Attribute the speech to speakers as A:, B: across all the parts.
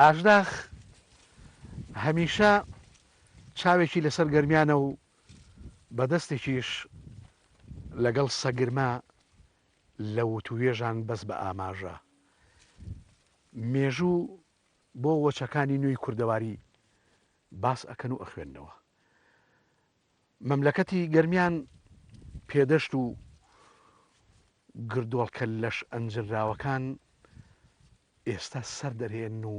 A: ئاژداخ هەمیشە چاوێکی لەسەر گەرمیانە و بەدەستێکیش لەگەڵ سەگرما لە وتوێژان بەس بە ئاماژە مێژوو بۆ وەچەکانی نوێی کوردەواری باس ئەکەن و ئەخوێندنەوە مەملەکەتی گەرمیان پێدەشت و گردۆڵکە لەش ئەنجراوەکان ئێستا سەر دەرهێن و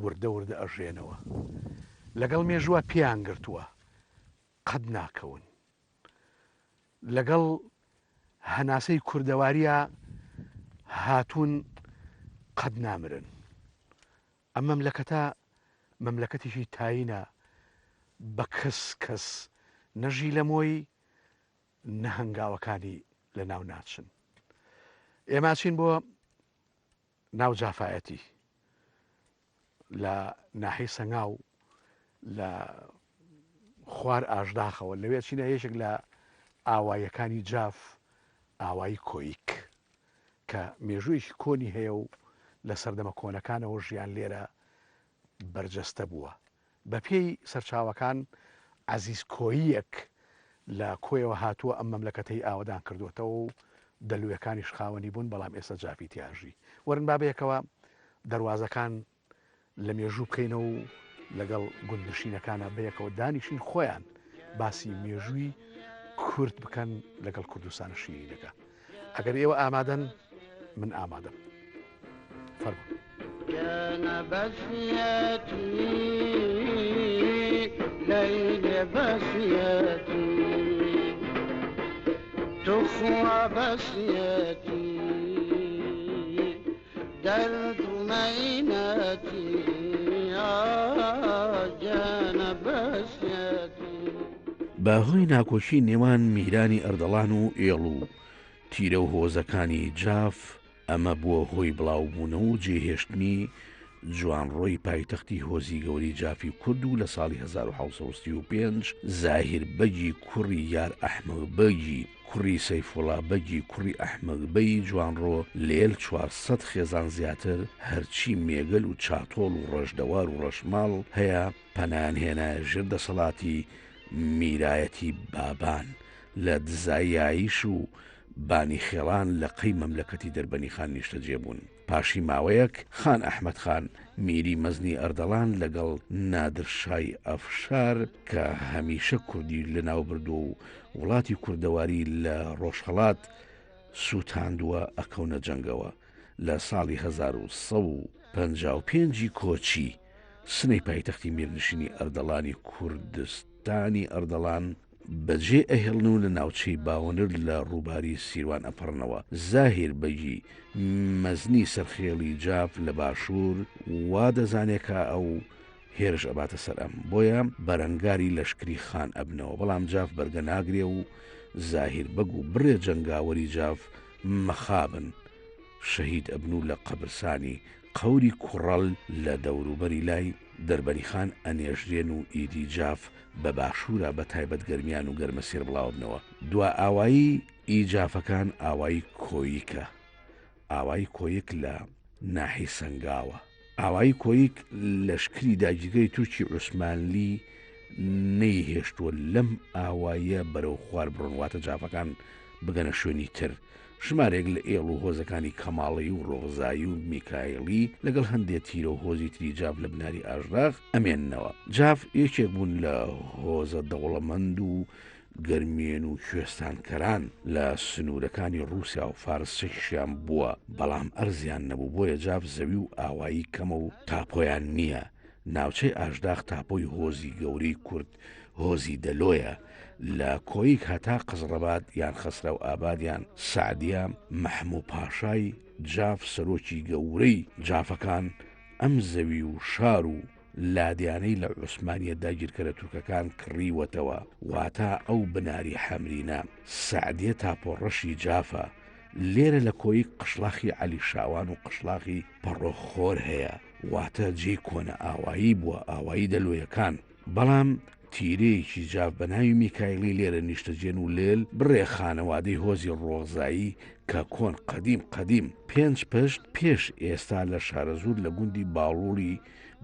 A: وردە وردە ئەژێنەوە لەگەڵ مێژووە پێیان گرتووە قەت ناکەون لەگەڵ هەناسەی کوردەواریە هاتوون قەت نامرن ئەم مەملەکەتە مەملەکەتیشی تاینە بە کەس نەژی لەمۆی نەهەنگاوەکانی لە ناو ناچن ئێماچین بۆ ناو جافایەتی لە ناحی سەنگاو لە خوار ئاژداخەوە لەوێ چینە یەشێک لە ئاوایەکانی جاف ئاوایی کۆیک کە مێژوویەکی کۆنی هەیە و لە سەردەمە کۆنەکانەوە ژیان لێرە بەرجەستە بووە بە پێی سەرچاوەکان عەزیز کۆییەک لە کۆیەوە هاتووە ئەم مەملەکەتەی ئاوەدان کردوێتەوە و دەلوویەکانیش خاوەنی بوون بەڵام ئێستا جافی تیاژی وەرن بابەیەکەوە دەواازەکان لە مێژوو بکەینەوە و لەگەڵ گوندشینەکانە بەیەکەوە دانیشین خۆیان باسی مێژووی کورد بکەن لەگەڵ کوردستانە شیرینەکە ئەگەر ئێوە ئامادەن من ئامادەم فەرموو
B: كان بسيتي ليل بسيتي تخوى بسيتي درد مينتي جان بسيتي
C: باهۆی ناکۆشی نێوان میرانی ئەردەڵان و ئێڵ و تیرە و هۆزەکانی جاف ئەمە بووە هۆی بڵاوبوونەوە و جێهێشتنی جوانڕۆی پایتەختی هۆزی گەوری جافی کورد و لە ساڵی 1935 زاهیر بەگی کوڕی یار ئەحمەد بەگی کوڕی سەیفوڵا بەگی کوڕی ئەحمەد بەی جوانڕۆ لێل 400 خێزان زیاتر هەرچی مێگەل و چاتۆڵ و ڕەشدەوار و ڕەشماڵ هەیە پەنانهێنا ژێر دەسەڵاتی میرایەتی بابان لە دزایاییش و بانی خێڵان لە قەی مەملەکەتی دەربەنی خان نیشتەجێ بوون پاشی ماوەیەک خان ئەحمەد خان میری مەزنی ئەردەڵان لەگەڵ نادرشای ئەفشار کە هەمیشە کوردی لە ناوبردو و وڵاتی کوردەواری لە ڕۆژهەڵات سووتاندووە ئەکەونە جەنگەوە لە ساڵی 1955 کۆچی سنەی پایتەختی میرنشینی ئەردەڵانی کوردستانی ئەردەڵان بەجێ ئەهێڵن و لە ناوچەی باوەنر لە ڕووباری سیروان ئەپەڕنەوە زاهیر بەگی مەزنی سەرخێڵی جاف لە باشوور وا دەزانێکە ئەو هێرش ئەباتە سەر ئەم بۆیە بەرەنگاری لەشکری خان ئەبنەوە بەڵام جاف بەرگە ناگرێ و زاهیر بەگ و بڕێ جەنگاوەری جاف مەخابن شەهید ئەبن و لە قەبرسانی قەوری کوڕەڵ لە دەوروبەری لای دەربەری خان ئەنێژرێن و ئیدی جاف بە باشوورە بە تایبەت گەرمیان و گەرمەسێر بڵاوبنەوە دوا ئاوایی ئیجافەکان ئاوایی کۆیکە ئاوایی کۆیک لە ناحی سەنگاوە ئاوایی کۆیک لەشکری داگیرگەی تورکی عوسمانلی نەیهێشتووە لەم ئاواییە بەرەو خوار بڕۆنواتە جافەکان بگەنە شوێنی تر ژمارێک لە ئێڵ و هۆزەکانی کەماڵی و ڕۆغزایی و میکایلی لەگەڵ هەندێک تیرە و هۆزی تری جاف لە بناری ئاژداغ ئەمێننەوە جاف یەکێک بوون لە هۆزە دەوڵەمەند و گەرمێن و کوێستانکەران لە سنوورەکانی ڕووسیا و فارسێکیشیان بووە بەڵام ئەرزیان نەبوو بۆیە جاف زەوی و ئاوایی کەمە و تاپۆیان نییە ناوچەی ئاژداغ تاپۆی هۆزی گەورەی کورد هۆزی دەلۆیە لە کۆیک هەتا قزڕەباد یان خەسرە و ئابادیان سعدیە مەحموو پاشای جاف سەرۆکی گەورەی جافەکان ئەم زەوی و شار و لادیانەی لە عوسمانیە داگیرکەرە تورکەکان کڕیوەتەوە واتە ئەو بناری حەمرینە سعدیە تاپۆڕەشی جافە لێرە لە کۆیک قشلاخی عەلی شاوان و قشلاخی پەڕۆخۆر هەیە واتە جێی کۆنە ئاوایی بووە ئاوایی دەلۆیەکان بەڵام تیرەیەکی جاف بە ناوی میکایلی لێرە نیشتەجێن و لێل بڕێ خانەوادەی هۆزی ڕۆغزایی کە کۆن قەدیم 5 پشت پێش ئێستا لە شارەزور لە گوندی باڵووری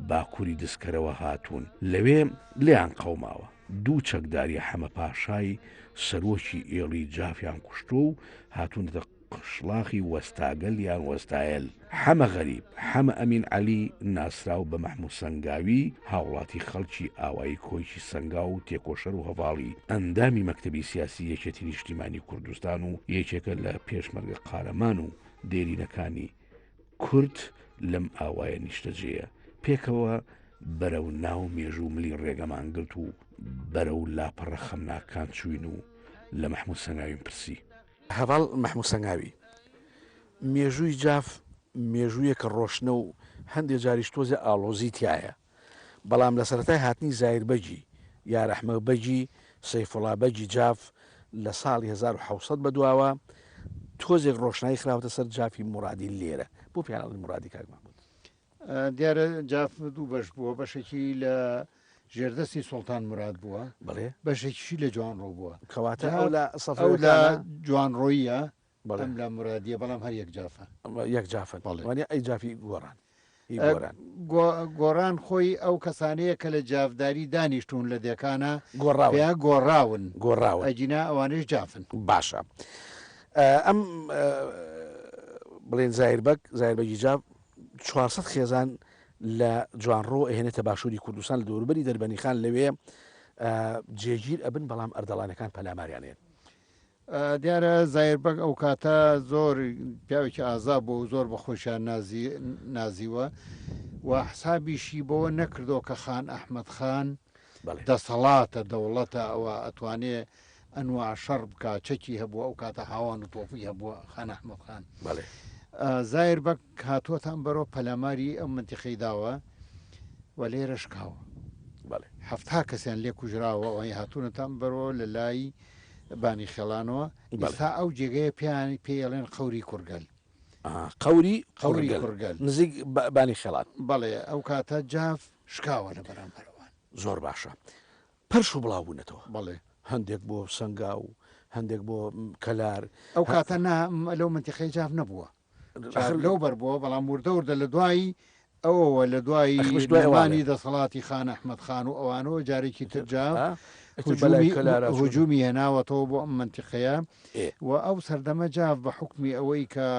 C: باکووری دسکەرەوە هاتوون لەوێ لیان قەوماوە 2 چەکداری حەمە پاشای سەرۆکی ئێڵی جافیان کوشتۆ و هاتوونەتە قشلاخی وەستاگەل یان وەستایل حەمە غەریب حەمە ئەمین عەلی ناسراو بە مەحموود سەنگاوی هاوڵاتی خەڵکی ئاوایی کۆیکی سەنگاو و تێکۆشەر و هەڤاڵی ئەندامی مەکتەبی سیاسی یەکێتی نیشتیمانی کوردستان و یەکێکە لە پێشمەرگە قارەمان و دێرینەکانی کورد لەم ئاوایە نیشتەجێیە پێکەوە بەرەو ناو مێژوو ملی ڕێگەمان گرت و بەرەو لاپەڕە خەمناکان چوین و لە مەحموود سەنگاویم پرسی
A: هەڤاڵ مەحموود سەنگاوی مێژووی جاف مێژوویە کە ڕۆشنە و هەندێک جاریش تۆزە ئاڵۆزی تایە بەڵام لە سەرەتای هاتنی زایربەجی یا ڕەحمە بەجی سەیفوڵا بەجی جاف لە ساڵی 1970 بەدواوە تۆزێک ڕۆشنایی خراوەتە سەر جافی مرادی لێرە بۆ پیاڵی مرادی کاک مەحموود
D: دیارە جاف دوو بەش بووە بەشێکی لە ژێردەستی سوڵتان مراد بووە
A: بڵێ
D: بەشێکیشی لە جوانڕۆ بووە
A: کەواتە ئەو لە
D: ئەو لە جوانڕۆیە
A: بەڵێ
D: ئەم لە مرادیە بەڵام هەر یەک جافە
A: یەک جافن
D: بەڵێ.
A: وانە ئەی جافی گۆڕان
D: گۆڕان خۆی ئەو کەسانەیە کە لە جافداری دانیشتون لە دێکانە
A: گۆڕاوە
D: پێیا گۆڕاون
A: گۆڕاوە
D: ئەجینا ئەوانش جافن
A: باشە ئەم بڵێن زایربەگی جاف 400 خێزان لە جوانڕۆ ئەهێنێتە باشووری کوردستان لە دەوروبەری دەربەنی خان لەوێ جێگیر ئەبن بەڵام ئەردەڵانەکان پەلاماریانێن
D: دیارە زایربەگ ئەو کاتە زۆر پیاوێکی ئازا بۆ زۆر بە خۆشیان نازیوە و حسابیشی بۆەوە نەکردەوە کە خان ئەحمەد خان دەسەڵاتە دەوڵەتە ئەوە ئەتوانێ ئەنوا شەڕ بکە چەکی هەبووە ئەو کاتە هاوان و تۆفی هەبووە خان ئەحمەد خان زایربەگ هاتووەتان بەرەوە پەلاماری ئەم منتیقەی داوە و لێرە شکاوە هەفتا کەسیان لێ کوژراوە ئەوەی هاتوونەتان بەرەوە لە لای بانی خێڵانەوە ئێستا ئەو جێگەیە پیانی پێڵێن قەوری کوورگەل
A: قەوری
D: کوورگەل
A: نزیک بانی خێڵان
D: بەڵێ ئەو کاتە جاف شکاوە لە بەرامبەرەوەن
A: زۆر باشە پەرش و بڵاوبوونەتەوە
D: بەڵێ
A: هەندێک بۆ سەنگا و هەندێک بۆ کەلار
D: ئەو کاتە لەو منتیقەی جاف نەبووە لەو بەربووە بەڵام وردە لە دوایی ئەوەوە لە دوایی دوایوانی دەسەڵاتی خان ئەحمەد خان و ئەوانەوە جارێکی ترجاف هجومی هێناوەتەوە بۆ ئەم منتیقەیە و ئەو سەردەمە جاف بە حکمی ئەوەی کە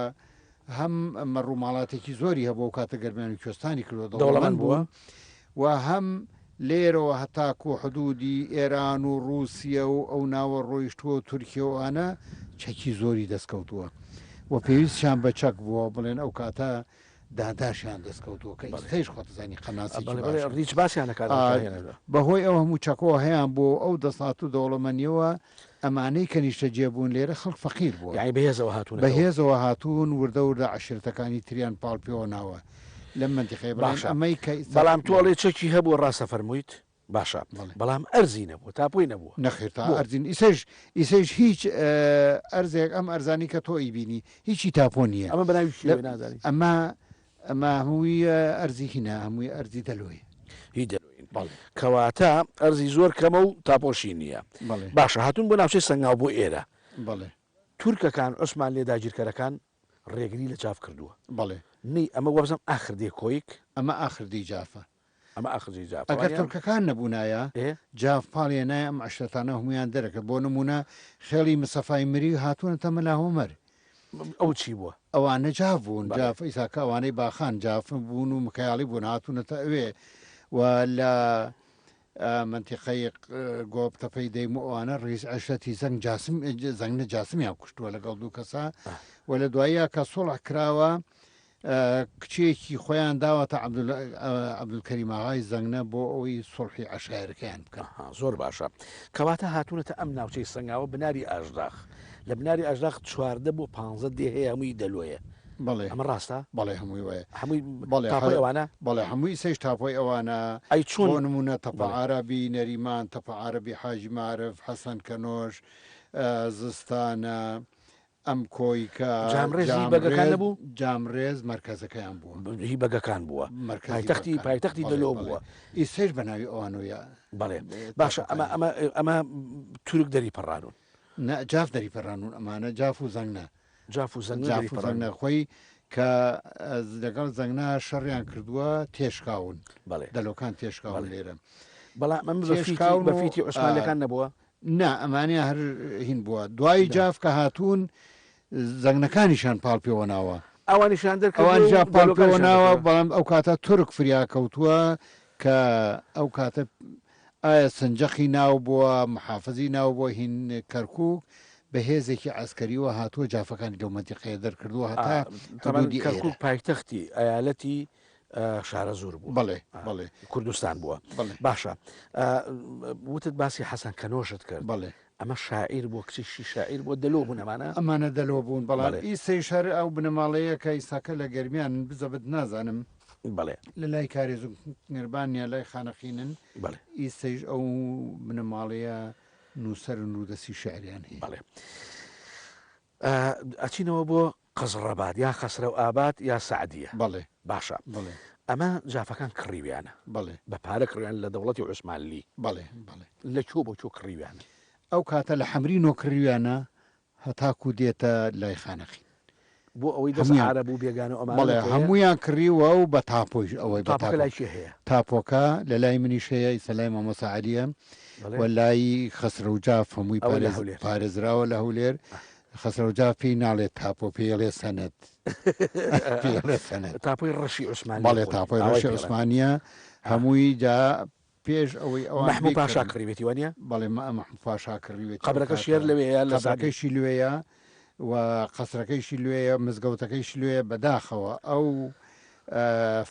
D: هەم مەڕووماڵاتێکی زۆری هەبوو کاتە گەرمیانی کوێستانی کردوە دەوڵەمەند بووە و هەم لێرەوە هەتاکو حدودی ئێران و رووسیا و ئەو ناوە ڕۆیشتووە تورکیەوەوانە چەکی زۆری دەستکەوتووە و پێویستیان بە چەک بووە بڵێن ئەو کاتە داداشیان دەستکەوتووە کە ئێستاش خۆتزانی
A: ڕیچ باسییان
D: بەهۆی ئەو هەموو چەکەوە هەیەیان بۆ ئەو دەسات و دەوڵەمەنیەوە ئەمانەی کە نیشتە جێبوون لێرە خەڵک فەقیر بووە بەهێزەوە هاتوون وردە عشرتەکانی تریان پاڵپیەوە ناوە لەم منتیقەی ئەمەی کە
A: بەڵام تۆڵێ چەکی هەبوو ڕاستە فەرموویت باشە بەڵام ئەرزی نەبوو تاپۆی نەبووە
D: نەخێر تا ئەرزین ئیسەش هیچ ئەرزێک ئەم ئەرزانی کە تۆی بینی هیچی تاپۆ نییە
A: ئەمە بەناوی نازانی
D: ئەمە هەمووی ئەرزی هینە هەمووی ئەرزی دەلوێ
A: هی دەلوین کەواتە ئەرزی زۆر کەمە و تاپۆشی نییە باشە هاتوون بۆ ناوچەی سەنگاو بۆ ئێرە
D: بەڵێ
A: تورکەکان عوسمان لێداگیرکەرەکان ڕێگری لە جاف کردووە
D: بەڵێ
A: نی ئەمە وەبزەم ئاخردێ کۆیک
D: ئەمە ئاخردی جافە
A: ئەمە ئاخردی جاف
D: ئەگەر تورکەکان نەبوونایە جاف پاڵێنایە ئەم عشرەتانە هەمویان دەرەکەت بۆ نمونە خێڵی مسەفای مری هاتوونەتە مەلاهۆمەر
A: ئەو چی بووە
D: ئەوانە جاف بوون جاف ئیساکە ئەوانەی باخان جافن بوون و مکایاڵی بوون هاتوونەتە ئەوێ و لە منتیقەی گۆبتەپەی دەیم و ئەوانە ڕیز عشرەتی زەنگ جاسمیان کوشتووە لەگەڵ دوو کەسا و لە دواییە کە سوڵح کراوە کچێکی خۆیان داوەتە عەبدولکەریم ئاغای زەنگنە بۆ ئەوەی سوڵحی عەشایرەکەیان بکەن
A: زۆر باشە کەواتە هاتوونەتە ئەم ناوچەی سەنگاوە بناری ئاژداخ لە بناری ئاژداخ 14 بۆ 15 دێ هەیە هەمووی دەلوۆیە
D: بەڵێ
A: ئەمە ڕاستە
D: بەڵێ هەمووی وایە
A: هەمووی ئەوانە
D: بەڵێ هەمووی سێش تاپۆی ئەوانە
A: ئەی چۆن
D: نمونە تەپە عەرەبی نەریمان تەپە عەرەبی حاجی معرف حەسەن کەنۆش زستانە ئەم کۆی کە
C: جامڕێزی بەگەکان نەبوو
D: جامڕێز مرکزەکەیان بووە
C: هی بەگەکان بووە پایتەختی دەلۆ بووە
D: ئیسێش بەناوی ئەوانۆیە
C: بەڵێ باشە ئەمە تورک دەری پەڕانون
D: جاف دەری پەڕانون ئەمانە جاف و زەنگە
C: جاف و زەنگە
D: خۆی کە لەگەڵ زەنگنا شەڕیان کردووە تێشکاون دەلۆکان تێشکاون لێرە
C: بەڵام ئەم بەفیتی عوسمانەکان نەبووە
D: نا ئەمانە هەر هین بووە دوای جاف کە هاتوون زەنگنەکانیشان پاڵپێوە ناوە
C: ئەوانیشان
D: ئەوان جا پاڵپێوە ناوە بەڵام ئەو کاتە تورک فریا کەوتووە کە ئەو کاتە ئایا سنجەقی ناو بووە محافزی ناو بۆ هین کەرکووک بە هێزێکی ئاسکەریوە هاتووە جافەکانی لەو مەنتیقەیە دەرکردووە هەتا
C: کەرکووک پایتەختی ئەیالەتی شارە زۆر بوو
D: بەڵێ
C: کوردستان بووە باشە وتت باسی حەسەن کەنۆشت کرد
D: بەڵێ
C: ئەمە شاعیر بۆ کچیشی شاعیر بۆ دەلۆ بوون
D: ئەمانە دەلۆ بوون بەڵام ئیسەی شەر ئەو بنەماڵەیە کە ئیساکە لە گەرمیان بزەبت نازانم
C: بەڵێ
D: لە لای کارێز و نێربانیا لای خانەخینن
C: بەڵێ
D: ئیسەیش ئەو بنەماڵەیە نووسەر و نودەسی شعریان هەیە
C: بەڵێ ئەچینەوە بۆ قەزڕەباد یا خەسرە و ئاباد یا سعدیە
D: بەڵێ
C: باشە
D: بڵێ
C: ئەمە جافەکان کڕیویانە
D: بڵێ
C: بە پارە کڕیان لە دەوڵەتی عوسمانلی
D: بڵێ بڵێ
C: لە چۆ بۆ چۆ کڕیویانە
D: ئەو کاتە لە حەمری نۆکڕیویانە هەتاکو دێتە لای خانەخین
C: بۆ ئەوەی دەسەعرە بوو بێگانە
D: ئەمانە هەمویان کڕیوە و بە تاپۆش ئەوەی
C: لای هەیە
D: تاپۆکە لە لای منیش هەیە ئیسەلای مامۆستا عەلیە و لای خەسرە و جاف هەمووی پارێزراوە لە هەولێر خەسرە و جاف پێی ناڵێت تاپۆ پێڵێ سەنەت
C: تاپۆی ڕەشی عوسمانی
D: بەڵێ تاپۆی ڕەشی عوسمانیە هەمووی جا پێش ئەوەی ئەوان
C: محموود پاشا کڕیوێتی وانە
D: بەڵێ محموود پاشا کڕیوێت
C: قەبرەکە شێر لەوەیە لە
D: قەبرەکەیشی لوێیە و قەسرەکەیشی لوێیە مزگەوتەکەیشی لوێیە بەداخەوە ئەو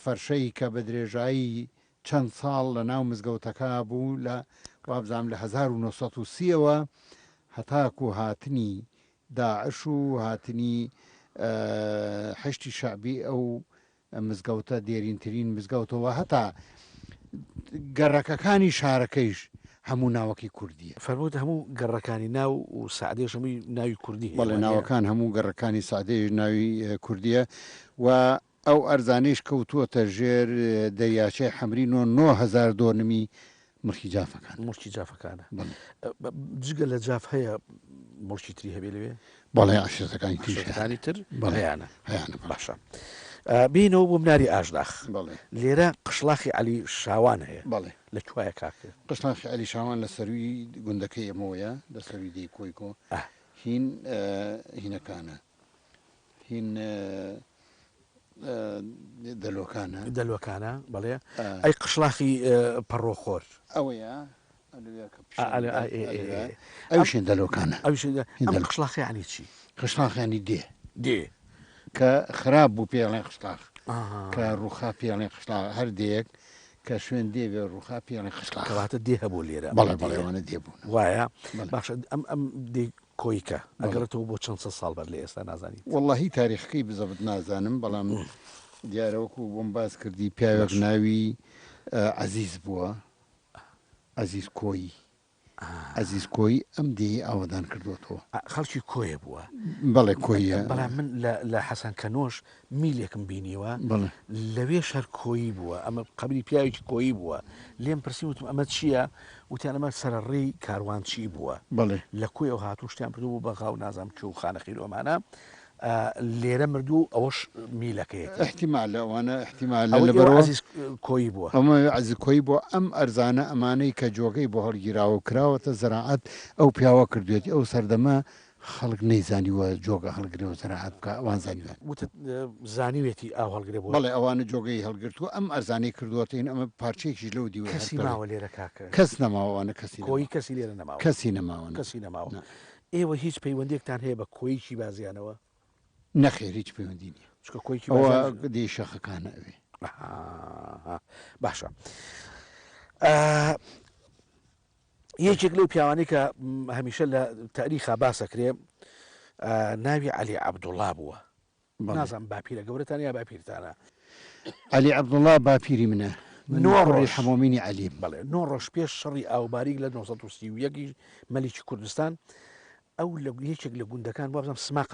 D: فەرشەی کە بە درێژایی چەند ساڵ لە ناو مزگەوتەکە بوو لە وابزانام لە 1930ەوە هەتاکو هاتنی داعش و هاتنی حشتی شعبی ئەو مزگەوتە دێرینترین مزگەوتەوە هەتا گەڕەکەکانی شارەکەیش هەموو ناوەکی کوردیە
C: فەرمووت هەموو گەڕەکانی ناو و سعدێش هەمووی ناوی کوردی
D: بەڵێ ناوەکان هەموو گەڕەکانی سعدێش ناوی کوردیە و ئەو ئەرزانەیش کەوتووەتە ژێر دەریاچەی حەمری 9,000 دۆنمی مڵکی جافەکان
C: مڵکی جافەکانە جگە لە جاف هەیە مڵکی تری هەبێ لەوێ
D: بەڵێ عشرەکانی
C: تر بەڵیانە باشە بینەوە بۆ مناری ئاشداخ لێرە قشلاخی علی شاوان هەیە
D: بەڵێ
C: لە کوایە کاکە
D: قشلاخی علی شاوان لە سەروی گوندەکەی ئەمەوەیە لە سەروی دەی کۆیکۆ هین هینەکانە هین
C: دەلوەکانە بەڵێ ئەی قشلاخی پەڕۆخۆر
D: ئەوەیە ئەوشێن دەلۆکانە
C: ئەم قشلاخی عنی چی
D: قشلاخیانی دێ کە خراپ بوو پێڵێن قشلاخ کە ڕووخا پێڵێن قشلاخ هەر دێک کە شوێن دێوێ ڕووخا پێڵێن قشلاخ
C: کەواتە دێ هەبوو لێرە
D: بەڵێوانە دێبوون
C: وایە باشە ئەم دێ کۆیکە ئەگەرەوە بۆ چەند ساڵ بەر لە ئێستا نازانی
D: وەڵڵاهی تاریخەکەی بزەبت نازانم بەڵام دیارەوەکو بۆم باس کردی پیاوێک ناوی عەزیز بووە عەزیز کۆی عەزیز کۆی ئەم دێ ئاوادان کردوەوە
C: خەڵکی کۆیە بووە
D: بەڵێ کۆیە
C: بەڵام من لە حەسەن کەنۆش میلێکم بینیوە لەوێ شەر کۆیی بووە ئەمە قبلی پیاوێکی کۆیی بووە لێم پرسی وتم ئەمە چییە وتیان ئەمە سەرڕێی کاروانچی بووە لە کۆیەوە هاتوو شتیان پردوو بە غاو نازام چ و خانەخیر ئەمانە لێرە مردوو ئەوەش میلەکەیە
D: احتیمال لەوانە احتیمال لەبەرەوە
C: کۆیی بووە
D: ئەمە عەزیز کۆی بووە ئەم ئەرزانە ئەمانەی کە جۆگەی بۆ هەڵگیراوە کراوەتە زەراعەت ئەو پیاوە کردوێتی ئەو سەردەمە خەڵک نەیزانیوە جۆگە هەڵگرێەوە زەراعەت بکە ئەوان زانیوە
C: وتت زانیوێتی ئاو هەڵگرێ بوو
D: بەڵێ ئەوانە جۆگەی هەڵگرتووە ئەم ئەرزانەی کردووەتەین ئەمە پارچێکی لەو دیوە
C: کەسی ماوە لێرە کاکە
D: کەس نەماوانە کەسی
C: کۆی کەسی لێرە نەماوە
D: کەسی نەماوە
C: کەسی نەماوە ئێوە هیچ پەیوەندێکتان هەیە بە کۆیکی بازیانەوە
D: نەخێر هیچ پەیوەندی نیە
C: چکە کۆیکی
D: ئەوە دێ شەخەکانە ئەوێ
C: باشە یەکێک لەو پیاوانەی کە هەمیشە لە تاریخا باسەکرێ ناوی عەلی عەبدوڵڵا بووە نازانم باپیرە گەورەتان یا باپیرتانە
D: عەلی عەبدوڵڵا باپیری منە نۆڕی حەمۆمینی عەلیم
C: بەڵێ 9 ڕۆژ پێش شەڕی ئاوباریک لە 1930 مەلیکی کوردستان ئەو لە یەکێک لە گوندەکان بازم سماق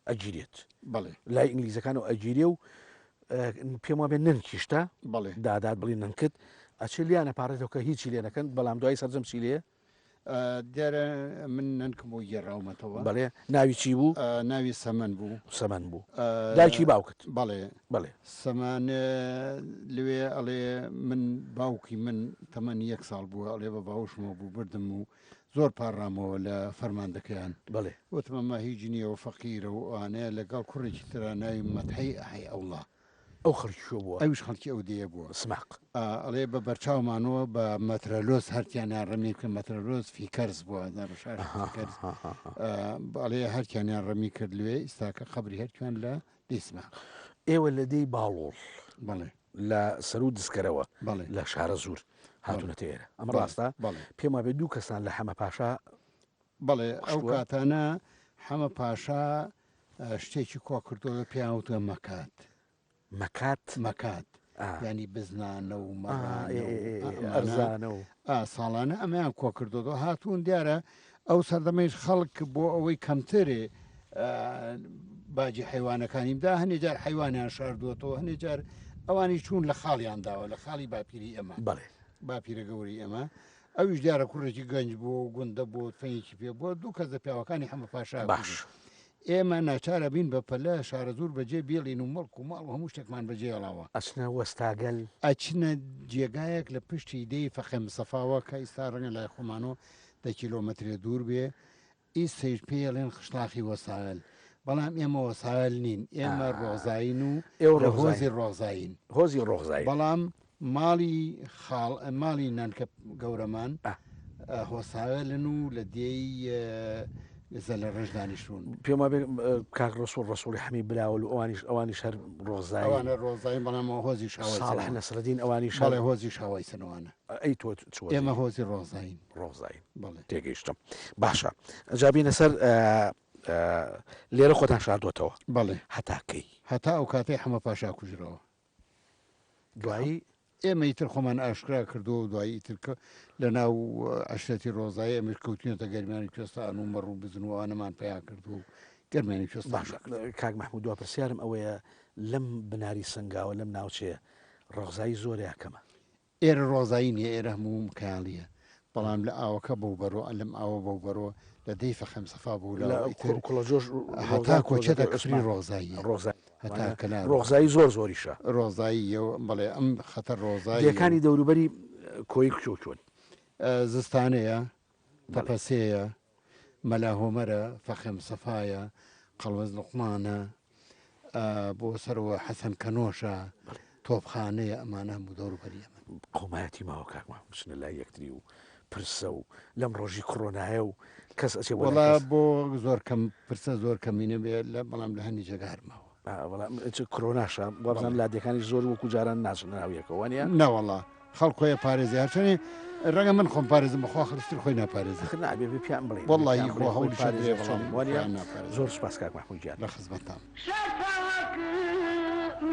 C: ئەگیرێت لای ئینگلیزەکان و ئەگیرێ و پێم وابێ ننکیشتا دادات بڵی ننکت ئەچ لیانە پارێتەوە کە هیچی لێ نەکەن بەڵام دوای سەرجەم چی لێ
D: دیارە من ننکم بۆ گێڕاومەتەوە
C: بەڵێ ناوی چی بوو
D: ناوی سەمەن بوو
C: دایکی باوکت
D: بەڵێ سەمان لەوێ ئەڵێ من باوکی من تەمەنی 1 ساڵ بووە ئەڵێ بە باوشمەوە بوو بردم و زۆر پاڕامەوە لە فەرماندەکەیان
C: بڵێ
D: وتمەمە هیچ نییەوە فەقیرە و ئەوانەیە لەگەڵ کوڕێکی ترا ناوی مەتحەی ئەحەی ئەوڵا
C: ئەو خەڵکی شو بووە
D: ئەوش خەڵکی ئەو دێ بووە
C: سماق
D: ئەڵێ بە بەرچاومانەوە بە مەترەلۆس هەرتیانیان ڕەمی کرد مەترەلۆس فیکەرز بووە ئەڵێ هەرتیانیان ڕەمی کرد لێ ئێستاکە خەبری هەرکیان لە دیسماق
C: ئێوە لە دەی باڵۆڵ
D: بەڵێ
C: لە سەر و دسکەرەوە لە شارە زوور هاتوونەتە ئێرە ئەمە ڕاستە پێم وابێ 2 کەسان لە حەمە پاشا
D: بەڵێ ئەو کاتانە حەمە پاشا شتێکی کۆ کردووە پیاوتە مەکات ینی بزنانە و
C: ئەرزانە و
D: ساڵانە ئەمەیان کۆ کردوەوە هاتوون دیارە ئەو سەردەمەش خەڵک بۆ ئەوەی کەمترێ باجی حیوانەکانیمدا هەنێ جار حیوانیان شاردووەتەوە هەنێ جار ئەوانی چوون لە خاڵیان داوە لە خاڵی باپیری ئەمە
C: بڵێ
D: باپیرە گەوری ئەمە ئەویش دیارە کوڕێکی گەنج بوو و گوندە بۆ فەنێکی پێ بووە 2 کەس لە پیاوەکانی حەمە پاشا
C: باش
D: ئێمە ناچارە بین بە پەلە شارە زوور بەجێ بێڵین و مەڵک و ماڵ هەموو شتێکمان بەجێڵاوە
C: ئەچنە وەستاگەل
D: ئەچنە جێگایەک لە پشتی دەی فەخێم سەفاوە کە ئیستا ڕەنگە لای خۆمانەوە 10 کیلۆمەترێ دوور بێ ئیسەیش پێڵێن خشتاخی وەساغل بەڵام ئێمە وەساغل نین ئێمە ڕۆزاین و ئێوە هۆزی ڕۆزاین
C: هۆزی ڕۆزایی
D: بەڵام ماڵی نانکە گەورەمان هۆساغلن و لە دێی زە لە ڕێژ دانیشتون
C: پێم وابێ کاک ڕسوڵی هەمی براوە و ئەوانی شەر ڕۆزاییوانە
D: ڕۆزایی بەڵامەوە هۆزی
C: شاوە نەسرەدین ئەوانی
D: شاڵی هۆزی شاوای سنوانە
C: ئەی تۆ
D: ئێمە هۆزی ڕۆزین
C: بەڵێ تێگەیشتم باشە جابینە سەر لێرە خۆتان شاردوەتەوە
D: بەڵێ
C: هەتاکەی
D: هەتا ئەو کاتەی حەمە پاشا کوژرەوە
C: دوایی
D: ئێمە ئیتر خۆمان ئاشکرا کردو و دوایی ئیترکە لە ناو عشرەتی ڕۆزایی ئەمیر کەوتینەتە گەرمانی کوێستان و مەڕوو بزنوانەمان پیا کردو و گەرمانی کوێست
C: باش کاک مەحموود دوا پرسیارم ئەوەیە لەم بناری سنگاوە لەم ناوچەیە ڕۆزایی زۆر یاکەمە
D: ئێرە ڕۆزایی نیە ئێرە هەموو کاڵیە بەڵام لە ئاوەکە بەو بەرەوە لەم ئاوە بەو بەرەوە لە دەی فەخەم سەفا بوو
C: لەکوڵەجۆش
D: هەتا کۆچەتە کفری ڕۆزایی
C: ڕۆزایی زۆریشە
D: ڕۆزایی بەڵێ ئەم خەتە ڕۆزایی
C: یەکانی دەوروبەری کۆی کچۆچۆن
D: زستانەیە تەپەسەیە مەلاهۆمەرە فەخێم سەفایە قەڵوەز لوقمانە بۆ سەرەوە حەسەن کەنۆشە تۆپخانەیە ئەمانە هەموو دەوروبەری ئەمە
C: قومایەتی ماوە کاکمە بچنە لای یەکتری و پرسە و لەم ڕۆژی کڕۆنایە و کەس ئەچێ
D: وڵا بۆ زۆر کەم پرسە زۆر کەمینە بێ لە بەڵام لە هەندی جێگارمەوە
C: کڕۆناشە بەڵام لادەکانی زۆر وەکو جاران ناچن ناویەکەوانە
D: نەوەڵا خەڵکۆیە پارێزی هەرچەنێ ڕەنگە من خۆم پارێزم بەخوا خستر خۆی ناپارێزی
C: نابێ پیان بڵێ
D: وەڵی خۆ هەوڵی
C: زۆر سپاس کاک مەحموود گیان
D: لە خزمەتام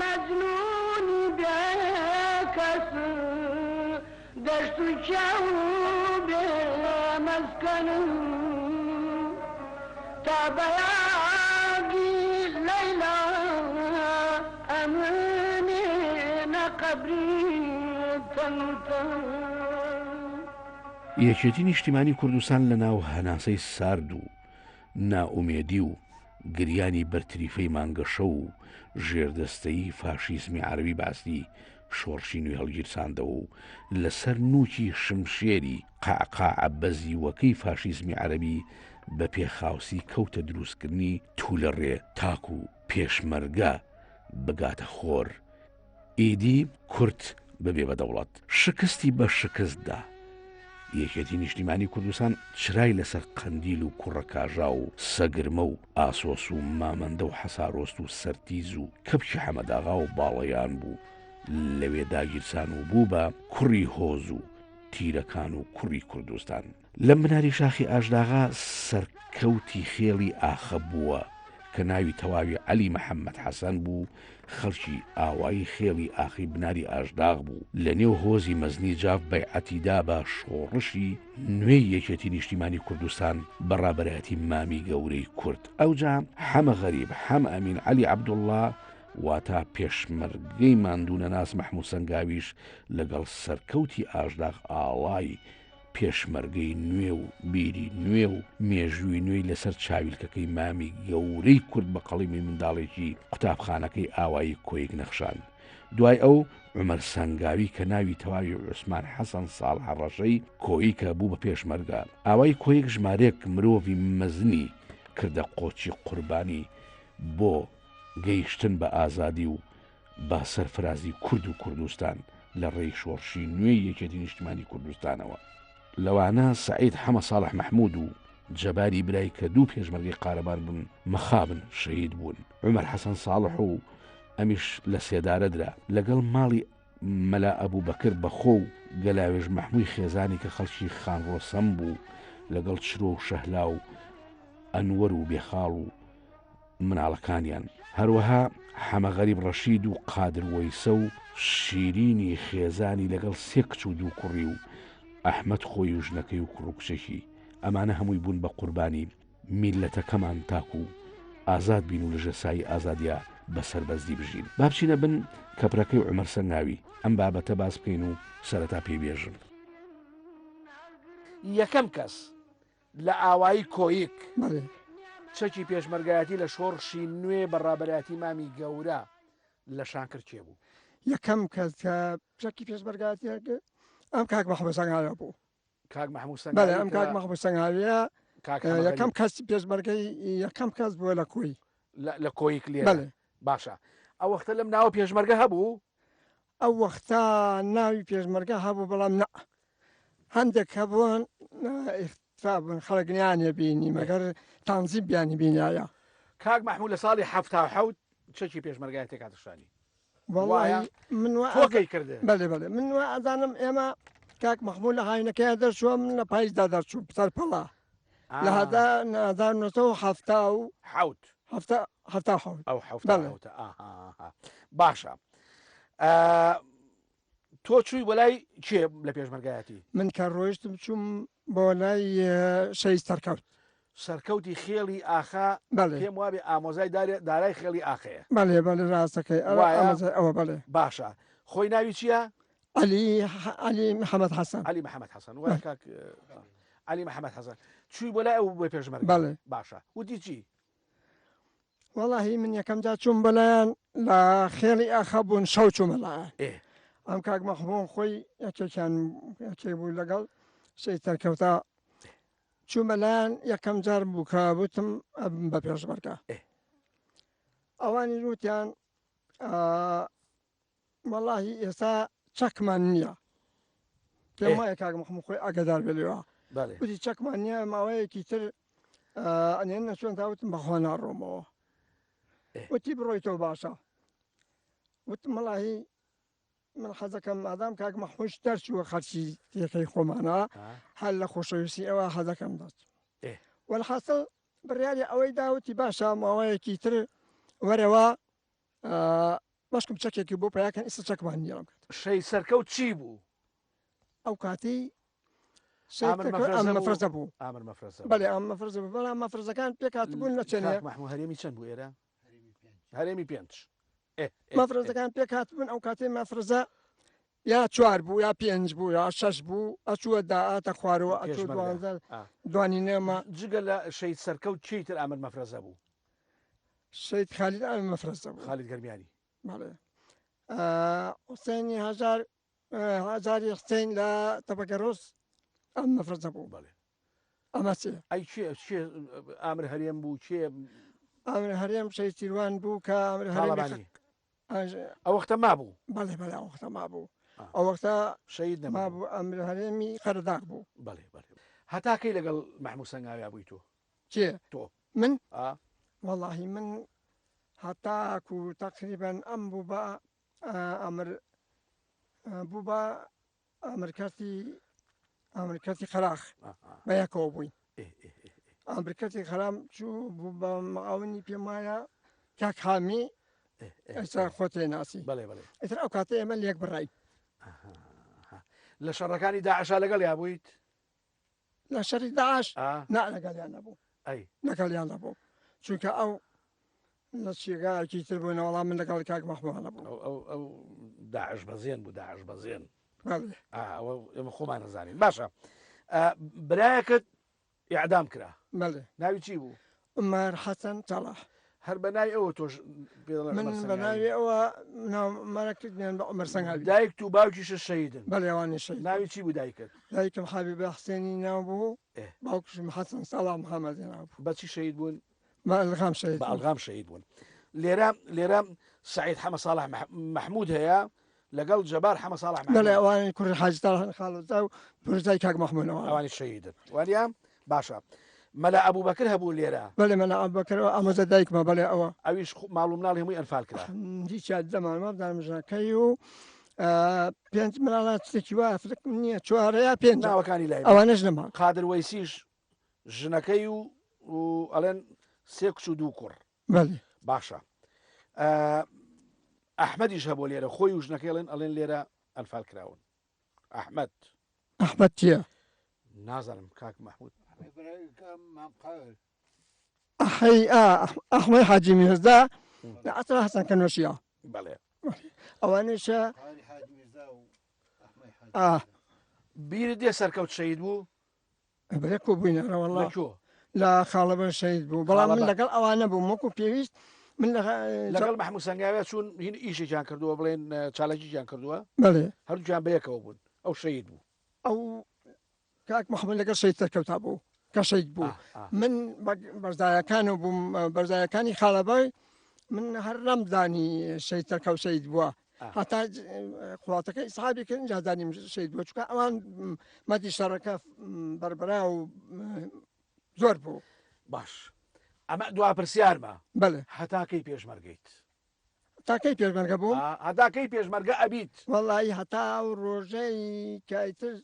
B: مجنونی بێکەس دەشت و چاو بێ مەسکەنم تا بەیاگی لەیلا ئەمنێنە قەبری
C: یەکێتی نیشتیمانی کوردستان لە ناو هەناسەی سارد و ناومێدی و گریانی بەرتریفەی مانگەشە و ژێردەستەی فاشیزمی عەرەبی باسی شۆڕشی نوێ هەڵگیرساندەوە و لەسەر نوکی شمشێری قاقاع بەزی وەکەی فاشیزمی عەرەبی بە پێخاوسی کەوتە دروستکردنی توولەڕێ تاک و پێشمەرگە بگاتە خۆر ئیدی کورت بەبێ بەدەوڵەت شکستی بە شکستدا یەکێتی نیشتیمانی کوردستان چرای لەسەر قەندیل و کوڕەکاژا و سەگرمە و ئاسۆس و مامەندە و حەسارۆست و سەرتیز و کەپکی حەمەداغا و باڵەیان بوو لەوێ داگیرسان و بوو بە کوڕی هۆز و تیرەکان و کوڕی کوردستان لەم بناری شاخی ئاشداغا سەرکەوتی خێڵی ئاخە بووە کە ناوی تەواوی عەلی محەممەد حەسەن بوو خەڵکی ئاوایی خێڵی ئاخی بناری ئاشداغ بوو لە نێو هۆزی مەزنی جاف بەیعەتیدا بە شۆڕشی نوێی یەکێتی نیشتیمانی کوردستان بەڕابەتی مامی گەورەی کورد ئەوجا حەمە غەریب حەم ئەمین عەلی عەبدوڵڵا واتە پێشمەرگەی ماندوونە ناس مەحموود سەنگاویش لەگەڵ سەرکەوتی ئاشداغ ئاڵای پێشمەرگەی نوێ و بیری نوێ و مێژووی نوێی لەسەر چاویلکەکەی مامی گەورەی کورد بە قەڵیمی منداڵێکی قوتابخانەکەی ئاوایی کۆیک نەخشان دوای ئەو عومەر سەنگاوی کە ناوی تەواوی عوسمان حەسەن ساڵح ڕەشەی کۆیکە بوو بە پێشمەرگە ئاوای کۆیک ژمارەیەک مرۆڤی مەزنی کردە قۆچی قوربانی بۆ گەیشتن بە ئازادی و با سەرفرازی کورد و کوردستان لە ڕێی شۆڕشی نوێی یەکێتی نیشتیمانی کوردستانەوە لەوانە سعید حەمە ساڵح مەحموود و جەباری برای کە دوو پێشمەرگەی قارەبان بوون مەخابن شەهید بوون عومەر حەسەن ساڵح و ئەمیش لە سێدارەدرا لەگەڵ ماڵی مەلا ئەبوو بەکر بەخۆ و گەلاوێژ مەحمووی خێزانی کە خەڵکی خانڕۆسەم بوو لەگەڵ چرۆ و شەهلا و ئەنوەر و بێخاڵ و مناڵەکانیان هەروەها حەمە غەریب ڕەشید و قادر وەیسە و شیرینی خێزانی لەگەڵ سێ کچ و دوو کوڕی و ئەحمەد خۆی و ژنەکەی و کوڕکچێکی ئەمانە هەمووی بوون بە قوربانی میلەتەکەمان تاکو و ئازاد بین و لە ژەسایی ئازادیا بەسەر بەزدی بژین با بچینە بن کەپرەکەی عومەر سەنگاوی ئەم بابەتە باس بکەین و سەرەتا پێبێژن
A: یەکەم کەس لە ئاوایی کۆیک چەکی پێشمەرگایەتی لە شۆڕشی نوێ بەڕابەتی مامی گەورە لە شانکرد چێ بوو
E: یەکەم کەس کە چەکی پێشمەرگایەتی ئەم کاک مەحموود سەنگاوی بوو
A: کاک مەحموود
E: بەڵێ
A: سەنگاوی
E: ئەم کاک مەحموود سەنگاویە یەکەم کەسی پێشمەرگەی یەکەم کەس بووە لە کوی
A: لە کۆیک لێ
E: بەڵێ
A: باشە ئەو وەختە لەم ناوە پێشمەرگە هەبوو
E: ئەو وەختە ناوی پێشمەرگە هەبوو بەڵام نە هەندێک هەبوون ئختفابن خەڵکنیانێ بینی مەگەر تانزیب بیانی بینایە
A: کاک مەحموود لە ساڵی حەوت چەکی پێشمەرگایەتی کاتشانی
E: وڵای من
A: تۆکەی کردێ
E: بەڵێ بەڵێ من ئەزانم ئێمە کاک مەحموود لە هاینەکەی دەرچووە من لە پاییزدا دەرچوو سەرپەڵا لە هەدا 1970
A: ئەو باشە تۆ چووی بەلای کێ لە پێشمەرگایەتی
E: من کە ڕۆیشتم چووم بۆ لای شەی سەرکەوت
A: سەرکەوتی خێڵی ئاخا پێم وابێ ئامۆزای دارای خێڵی ئاخەیە
E: بەڵێ بەڵێ ڕاستەکەی ئەوە بەڵێ
A: باشە خۆی ناوی چییە؟
E: علی محەممەد حەسەن
A: علی محەممەد حەسەن علی محەممەد حەسەن چووی بۆ لای ئەو بۆ پێشمەرگ
E: بەڵێ
A: باشە وتی چی؟
E: وەڵاهی من یەکەم جا چووم بەلایەن لە خێڵی ئاخا بوون شەو چوومە لایەن ئەم کاک مەحموود خۆی یەکێکیان بوو لەگەڵ شەی سەرکەوتە چوومە لایەن یەکەم جار بوو کە بوتم بە پێشمەرگە ئەوانی وتیان وەڵاهی ئێستا چەکمان نییە پێم وایە کاک مەحموود خۆی ئاگادار بێ لێوە وتی چەکمان نییە ماوەیەکی تر ئەنێن نەچۆن تاوتم بەخوا ناڕۆمەوە وتی بڕۆیتەوە باشە وتم وەڵاهی من حەزەکەم ئادام کاک مەحموود دەرچووە خەرچی یەکەی خۆمانە هەر لە خۆشەویستی ئەوە حەزەکەم دەست وەلحاصل بڕیاری ئەوەی داوتی باشە ماوەیەکی تر وەرەوە باشکم چەکێکی بۆ پیاکەن ئێستا چەکمان نییە
A: شەی سەرکەوت چی بوو؟
E: ئەو کاتی مەفرەزە بوو بەڵێ ئەم مەفرەزە بوو بەڵام مەفرەزەکان پێکاتبوون نەچێنێ
A: هەرێمی چەند بوو ئێرە؟ هەرێمی 5
E: مەفرەزەکان پێکاتبوون ئەو کاتێ مەفرەزە یا 4 بوو یا 5 بوو یا 6 بوو ئەچووە داهاتە خوارەوە ئەچوو دوانی نێمە
A: جگە لە شەید سەرکەوت چیتر ئەمر مەفرەزە بوو؟
E: شەید خالید ئەمر مەفرەزە بوو
A: خالید گەرمیانی
E: بەڵێ حوسێنی هەژاری حوسێن لە تەپەکەرۆس ئەم مەفرەزە بوو
A: بەڵێ
E: ئەمە چێ
A: ئەی چێ ئامر هەرێم بوو چێ
E: ئامر هەرێم شەید سیروان بوو کە ئامر هەرێمی
A: ئەو وەختە مابوو
E: بەڵێ بەڵێ ئەو وەختە مابوو ئەو وەختە
A: شەید
E: نەمابوو ئەمر هەرێمی قەرداغ بوو
A: بەڵێ هەتاکەی لەگەڵ مەحموود سەنگاویا بووی تۆ
E: چێ
A: تۆ
E: من وەڵاهی من هەتاکو تەقریبەن ئەم بوو بە ئەمر بوو بە ئەمریکاتی قەراخ بە یەکەوە بووین ئەمریکەتی خرام چوو بوو بە مەعاونی پێم وایە کاک حامی ئێستا خۆتێ ناسی ئێتر ئەو کاتە ئێمە لێک بڕای
A: لە شەڕەکانی داعشا لەگەڵ یا بوویت
E: لە شەڕی داعش نا لەگەڵیان نەبوو لەگەڵیان نەبوو چونکە ئەو لە چێگایەکی تر بوون وەڵام من لەگەڵ کاک مەحموود نەبوو
A: ئەو داعش بەزێن بوو داعش بەزێن ئێمە خۆمان نەزانین باشە برایەکەت ئیعدام کرا ناوی چی بوو
E: عومەر حەسەن تەڵاح
A: هەر بە ناوی ئەوە تۆش
E: من بە ناوی ئەوە مەرەکردیان بە عومەر سەنگاوی
A: دایک و باوکیشە شەهیدن
E: بەڵێ ئەوانەی شەهید
A: ناوی چی بوو دایکت
E: دایکم حەبیبە حسێنی ناو بوو باوکشم حەسەن سەڵام محەممەدی ناو بوو
A: بەچی شەهید بوون
E: ئەلغام شەهید
A: بە ئەلغام شەهید بوون لێرە سعید حەمە ساڵح محمود هەیە لەگەڵ جەبار حەمە ساڵح
E: بەڵێ ئەوانەی کوڕی حاجی تاڵح خاڵوزا و پرزای کاک مەحموودەوە
A: ئەوانی شەهیدن وانە باشە مەلا ئەبوو بەکر هەبوو لێرە
E: بەڵێ مەلا ئەبوو بەکرەوە ئامۆزە دایکمە بەڵێ ئەوە
A: ئەویش ماڵوم ناڵ هەمووی ئەنفال کرا
E: هیچ دەمانمە بدانم ژنەکەی و پێنج مناڵات شتێکی وایە فکرم نییە چوارەیە پێنج
A: ناوەکانی لای
E: ئەوانەش نەما
A: قادر وەیسیش ژنەکەی و ئەڵێن سێ کچ و دوو کوڕ
E: بەڵێ
A: باشە ئەحمەدیش هەبوو لێرە خۆی و ژنەکەی ئەڵێن لێرە ئەنفال کراون
E: ئەحمەد چییە
A: نازانم کاک مەحموود
E: ئەحمەد حاجی میرزا ئەسرا حەسەن کەنۆشیە
A: بەڵێ
E: ئەوانەشە
A: بیرت دێ سەرکەوت شەهید بوو
E: بەڵێ کۆ بووینەرە وەڵڵا لە خاڵەبەر شەهید بوو بەڵام من لەگەڵ ئەوانە بوو وەکو پێویست من
A: لەگەڵ مەحموود سەنگاوێ چوون هین ئیشێکیان کردووە بڵێن چالاکییان کردووە
E: بەڵێ
A: هەردووکیان بەیەکەوە بوون ئەو شەهید بوو
E: ئەو کاک مەحموود لەگەڵ شەهید سەرکەوتا بوو کە شەهید بوو من بەرزایەکان و بووم بەرزایەکانی خاڵەبەر من هەر نەمزانی شەهید سەرکەوت شەهید بووە هەتا قوڵاتەکە ئیسحابی کردن جازانیم شەهید بووە چونکە ئەوان مەدی شەڕەکە بەربەرا و زۆر بوو
A: باش ئەمە دوا پرسیارمە
E: بەڵێ
A: هەتاکەی پێشمەرگەیت
E: تاکەی پێشمەرگە بوو
A: هەتاکەی پێشمەرگە ئەبیت
E: وەڵی هەتا و ڕۆژەی کایتر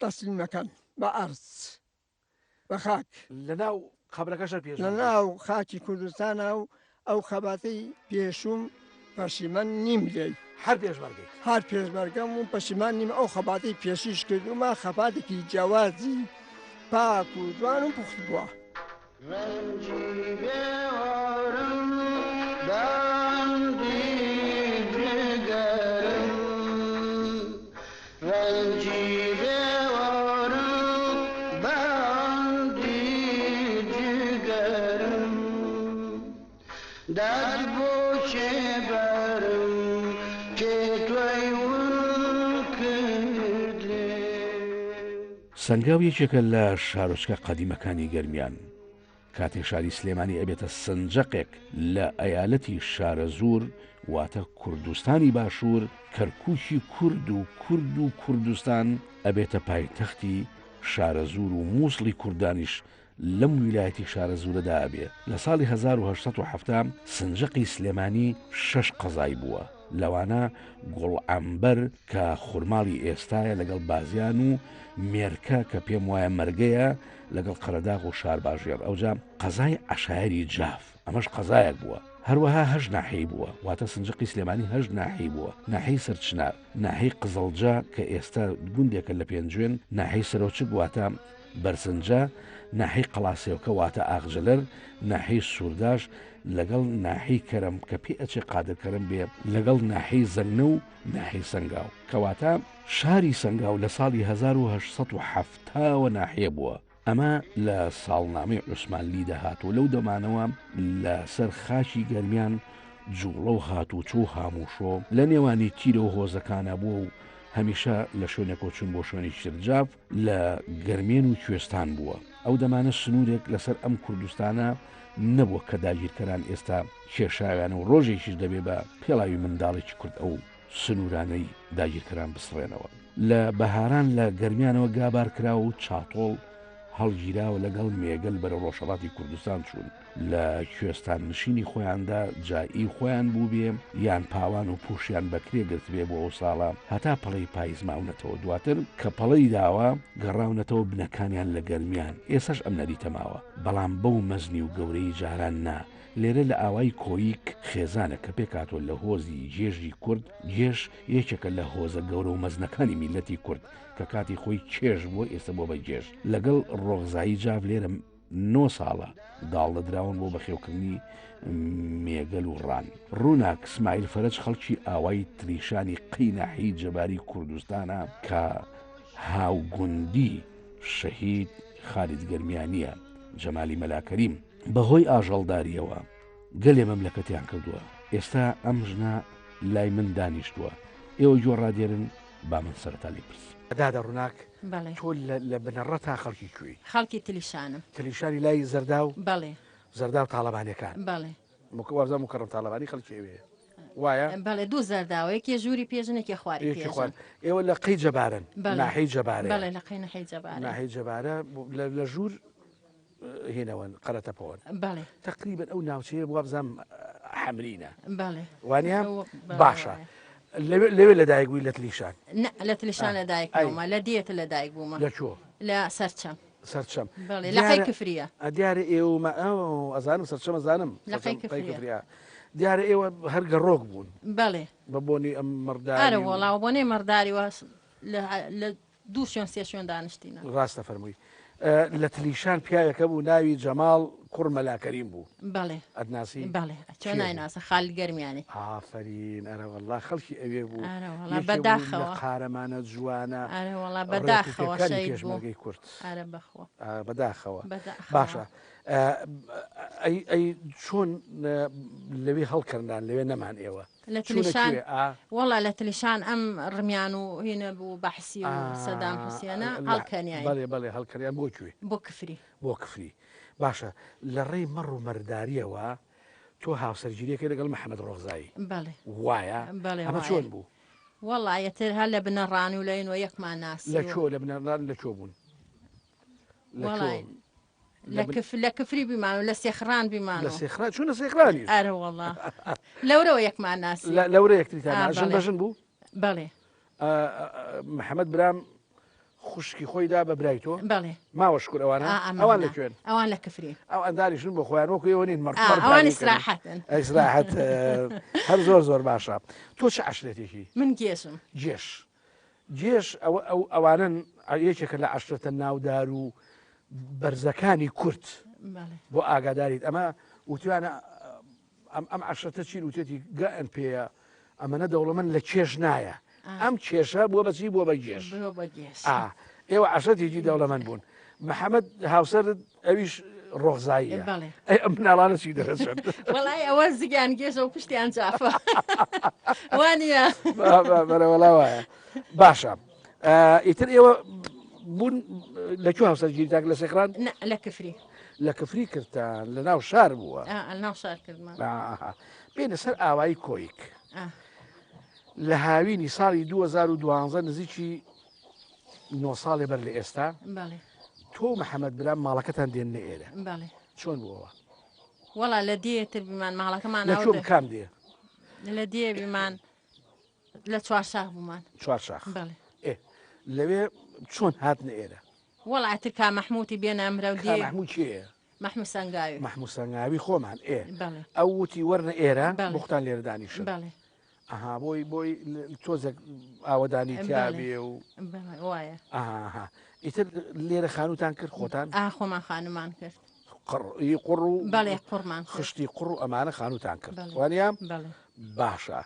E: تەسلیمەکەن بە ئەرز بە خاک
A: لەناو خەبرەکەشە پێش
E: لەناو خاکی کوردستانە و ئەو خەباتەی پێشوم پەشیمەن نیم لێی
A: هەر پێشمەرگەیت
E: هەر پێشمەرگەم و پەشیمان نیم ئەو خەباتی پێشیش کردومە خەباتێکی جیاوازی پاک و جوان و پوخت بووە
C: سەنگاو یەکێکە لە شارۆچکە قەدیمەکانی گەرمیان کاتێک شاری سلێمانی ئەبێتە سنجەقێک لە ئەیالەتی شارە زوور واتە کوردستانی باشوور کەرکووکی کورد و کوردستان ئەبێتە پایتەختی شارە زوور و مووسڵی کوردانیش لەم ویلایەتی شارە زوورەدا ئەبێ لە ساڵی 1970 سنجەقی سلێمانی 6 قەزای بووە لەوانە گوڵعەمبەر کە خورماڵی ئێستایە لەگەڵ بازیان و مێرکە کە پێم وایە مەرگەیە لەگەڵ قەرەداغ و شار باژێر ئەوجا قەزای عەشایری جاف ئەمەش قەزایەک بووە هەروەها هەژ ناحەی بووە واتە سنجقی سلێمانی هەژ ناحەی بووە ناحەی سەرچنار ناحەی قزڵجا کە ئێستا گوندێکە لە پێنجوێن ناحەی سەرۆچک واتە بەرسنجە ناحەی قەڵاسێوکە واتە ئاغجلەر ناحەی سوورداش لەگەڵ ناحەی کەرم کە پێ ئەچێ قادرکەرم بێ لەگەڵ ناحەی زەنگنە و ناحەی سەنگاو کەواتە شاری سەنگاو لە ساڵی 1970 ناحەیە بووە ئەمە لە ساڵنامەی عوسمانلی دەهات و لەو دەمانەوە لە سەر خاچی گەرمیان جوڵە و هات و چوو هاموشۆ لە نێوانی تیرە و هۆزەکانە بووە و هەمیشە لە شوێنێکۆ چون بۆ شوێنی شرجاف لە گەرمێن و کوێستان بووە ئەو دەمانە سنوورێک لەسەر ئەم کوردستانە نەبووە کە داگیرکەران ئێستا کێشاویان و ڕۆژێکیش دەبێ بە پێڵاوی منداڵێکی کورد ئەو سنوورانەی داگیرکەران بسڕێنەوە لە بەهاران لە گەرمیانەوە گابار کرا و چاتۆڵ هەڵگیراوە لەگەڵ مێگەل بەرە ڕۆژهەڵاتی کوردستان چوون لە کوێستان نشینی خۆیاندا جایی خۆیان بوو بێ یان پاوان و پوشیان بەکرێ گرت بێ بۆ ئەو ساڵە هەتا پەڵەی پاییز ماونەتەوە دواتر کە پەڵەی داوە گەڕاونەتەوە بنەکانیان لە گەرمیان ئێسش ئەم نەریتەماوە بەڵام بەو مەزنی و گەورەی جاران نا لێرە لە ئاوای کۆیک خێزانە کە پێکاتۆ لە هۆزی جێژی کورد جێش یەکێکە لە هۆزە گەورە و مەزنەکانی میلەتی کورد کە کاتی خۆی چێژ بووە ئێستا بۆ بە جێژ لەگەڵ ڕۆغزایی جااو لێرە 9 ساڵە داڵ دەدراون بۆ بەخێوکردنی مێگەل و ڕان ڕووناک سمایل فەرج خەڵکی ئاوای تریشانی قینەحی جەباری کوردستانە کە هاوگوندی شەهید خالید گەرمیانیە جەمالی مەلاکەریم بەهۆی ئاژەڵداریەوە گەلێ مەملەکەتیان کردووە ئێستا ئەم ژنە لای من دانیشتووە ئێوە گۆڕادێرن با من سەرەتا لێ پرس
A: دادا ڕووناک
B: بەڵێ
A: تۆ لە بنەڕە تا خەڵکی کوێی
B: خەڵکی تلیشانم
A: تلیشانی لای زەردا و
B: بەڵێ
A: زەردا و تاالبانەکان
B: بەڵێ
A: وەرزە مکڕم تاالبانی خەڵکی ئەوێ وایە
B: بەڵێ دوو زەرداوەیەکی ژووری پێژنێکی خواری پێژن
A: ئێوە لە قەی جەبارن ناحەی جەبارە
B: بەڵێ لە قەی نەحەی جەبارە
A: ناحەی جەبارە لە ژوور هێنەوەن قەرەتەپەوەن
B: بەڵێ
A: تقریبا ئەو ناوچەیە بووە بزانام حەمرینە
B: بەڵێ
A: وانە باشە لەوێ لەدایک بووی لە تلیشان
B: لە تلیشان لەدایک بوومە لە دیێتە لەدایک بوومە
A: لە چۆ
B: لە سەرچەم
A: سەرچەم
B: بەڵێ لە قەی کفریە
A: دیارە ئێوە ئەزانم سەرچەم ئەزانم
B: لە قەی کفریە
A: دیارە ئێوە هەر گەڕۆک بوون
B: بەڵێ
A: بە بۆنی ئەم مەرداری
B: ئەرە وەڵاو بۆنێ مەرداری وە لە دوو شوێن سێ شوێن دانیشتینە
A: ڕاستە فەرمووی لە تلیشان پیاوێکە بوو ناوی جەماڵ کوڕ مەلاکەریم بوو
B: بەڵێ
A: ئەدناسی
B: بەڵێ چۆن نایناسە خالی گەرمیانی
A: ئافرین ئەرە وەڵا خەڵکی ئەوێ بوو
B: بەداخەوە
A: قارەمانە جوانە
B: ئەرە وەڵا بەداخەوە
A: پێشمەرگەی کورد
B: ئەرە بەخۆ
A: بەداخەوە باشە ئەی چۆن لەوێ هەڵکردان لەوێ نەمان ئێوە
B: لە تلیشان وەڵا لە تلیشان ئەم ڕمیان و هینە بوو بەحسی و سەدام حوسێنە هەڵکەنیان
A: بەڵێ بەڵێ هەڵکەریان بۆ کوێ
B: بۆ کفری
A: بۆ کفری باشە لە ڕێی مەڕ و مەرداریەوە تۆ هاوسەرگیریەکەی لەگەڵ محەممەد ڕۆغزایی
B: بەڵێ
A: وایە ئەمە چۆن بوو
B: وەڵایەتر هەر لە بنەڕانی و لەینەوە یەکمان ناسی
A: لە چۆ لە بنەڕان لە چۆ بوون
B: لە کفری بیمان و لە سێخران بیمان
A: لە سێخران چونە سێخرانی
B: ئەرە وەڵا لەورەوە یەکمان ناسی
A: لەورە یەکتریتان ژن بەژن بوو
B: بەڵێ
A: محەممەد برام خوشکی خۆیدا بە برای تۆ
B: بەڵێ
A: ماوە شکر ئەوانە ئەوان لەکوێن
B: ئەوان لە کفری
A: ئەو ئەنداریشن بۆ خۆیان وەکو ئێوە نین
B: ئەوان ئیسراحەتن
A: ئیسراحەت هەر زۆر زۆر باشە تۆ چه عشرێتێکی
B: من گێشم
A: جێش ئەوانن یەکێکە لە عشرەتە ناودار و بەرزەکانی کورد بۆ ئاگاداریت ئەمە وتوانە ئەم عشرەتە چین وتێتی گەئن پێە ئەمەنە دەوڵەمەند لە کێش نایە ئەم کێشە بۆ بەچی بۆ بە گێش ئێوە عشرەتێکی دەوڵەمەند بوون محەممەد هاوسەرت ئەویش ڕۆغزاییە ئەم ناڵانە چی دەرەچن
B: وەڵای ئەوە زگیان گێژە و پشتیان جافە وانە
A: بەرەوەڵا وایە باشە ئیتر ئێوە بوون لەکوێ هاوسەرگیریتان لە سێخران
B: لە کفری
A: لە کفری کردان لە ناو شار بووە
B: ناو شار کردمان
A: بێنە سەر ئاوایی کۆیک لە هاوینی ساڵی 2012 نزیکی 9 ساڵێ بەر لە ئێستا تۆ محەممەد برام ماڵەکەتان دێنە ئێرە چۆن بووەوە
B: وەڵا لە دێتر بیمان ماڵەکەمان
A: چۆن کام دێ
B: لە دێ بیمان لە چوارشاخ بوومان
A: چوارشاخ لەوێ چۆن هاتنە ئێرە
B: وەڵا ئەتر کا مەحموتی بێنە ئەمرە و دێ
A: محموود کێیە
B: محمود سەنگاوی
A: محمود سەنگاوی خۆمان ئەو وتی وەرنە ئێرە بختان لێرە دانیشن ئەها بۆی تۆزێک ئاوەدانی تیاابێ و
B: وایە
A: ئیتر لێرە خانوتان کرد خۆتان
B: خۆمان خانمان کرد
A: قڕ و
B: بەڵێ قڕمان
A: خشتی قڕ و ئەمانە خانوتان کرد وانە باشە